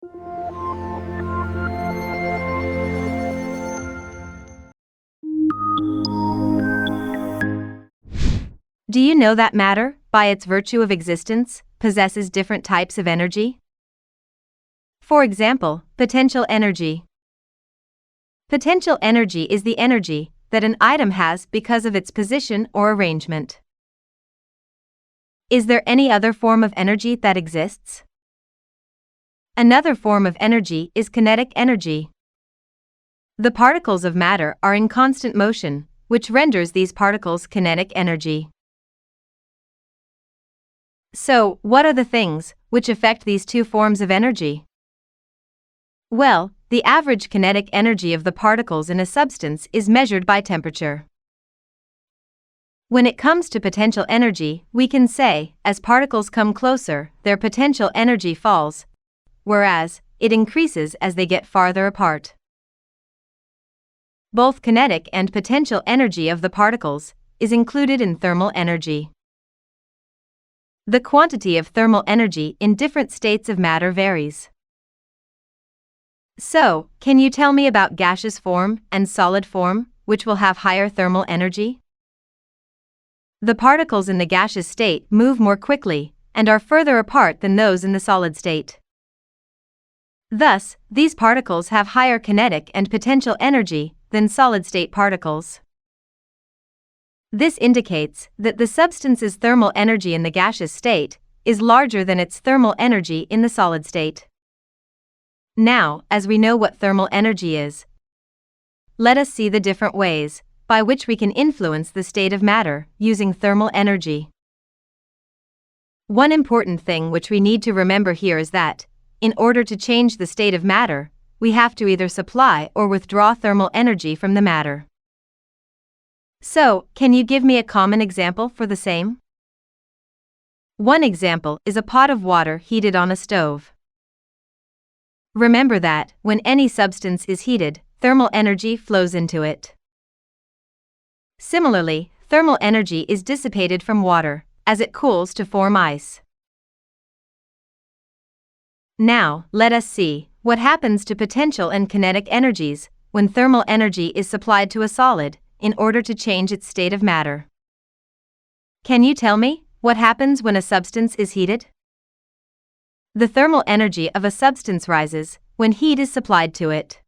Do you know that matter, by its virtue of existence, possesses different types of energy? For example, potential energy. Potential energy is the energy that an item has because of its position or arrangement. Is there any other form of energy that exists? Another form of energy is kinetic energy. The particles of matter are in constant motion, which renders these particles kinetic energy. So, what are the things which affect these two forms of energy? Well, the average kinetic energy of the particles in a substance is measured by temperature. When it comes to potential energy, we can say, as particles come closer, their potential energy falls, whereas it increases as they get farther apart. Both kinetic and potential energy of the particles is included in thermal energy. The quantity of thermal energy in different states of matter varies. So, can you tell me about gaseous form and solid form, which will have higher thermal energy? The particles in the gaseous state move more quickly and are further apart than those in the solid state. Thus, these particles have higher kinetic and potential energy than solid-state particles. This indicates that the substance's thermal energy in the gaseous state is larger than its thermal energy in the solid state. Now, as we know what thermal energy is, let us see the different ways by which we can influence the state of matter using thermal energy. One important thing which we need to remember here is that, in order to change the state of matter, we have to either supply or withdraw thermal energy from the matter. So, can you give me a common example for the same? One example is a pot of water heated on a stove. Remember that, when any substance is heated, thermal energy flows into it. Similarly, thermal energy is dissipated from water as it cools to form ice. Now, let us see what happens to potential and kinetic energies when thermal energy is supplied to a solid in order to change its state of matter. Can you tell me what happens when a substance is heated? The thermal energy of a substance rises when heat is supplied to it.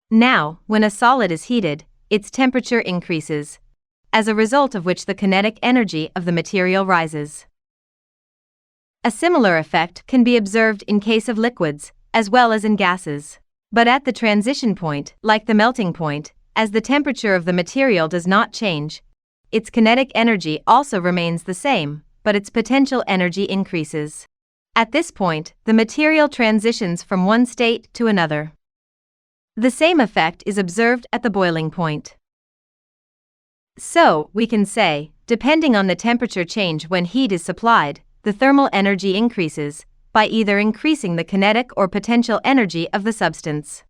Now, when a solid is heated, its temperature increases, as a result of which the kinetic energy of the material rises. A similar effect can be observed in case of liquids, as well as in gases. But at the transition point, like the melting point, as the temperature of the material does not change, its kinetic energy also remains the same, but its potential energy increases. At this point, the material transitions from one state to another. The same effect is observed at the boiling point. So, we can say, depending on the temperature change when heat is supplied, the thermal energy increases by either increasing the kinetic or potential energy of the substance.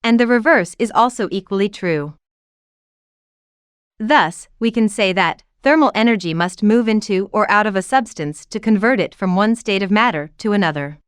And the reverse is also equally true. Thus, we can say that thermal energy must move into or out of a substance to convert it from one state of matter to another.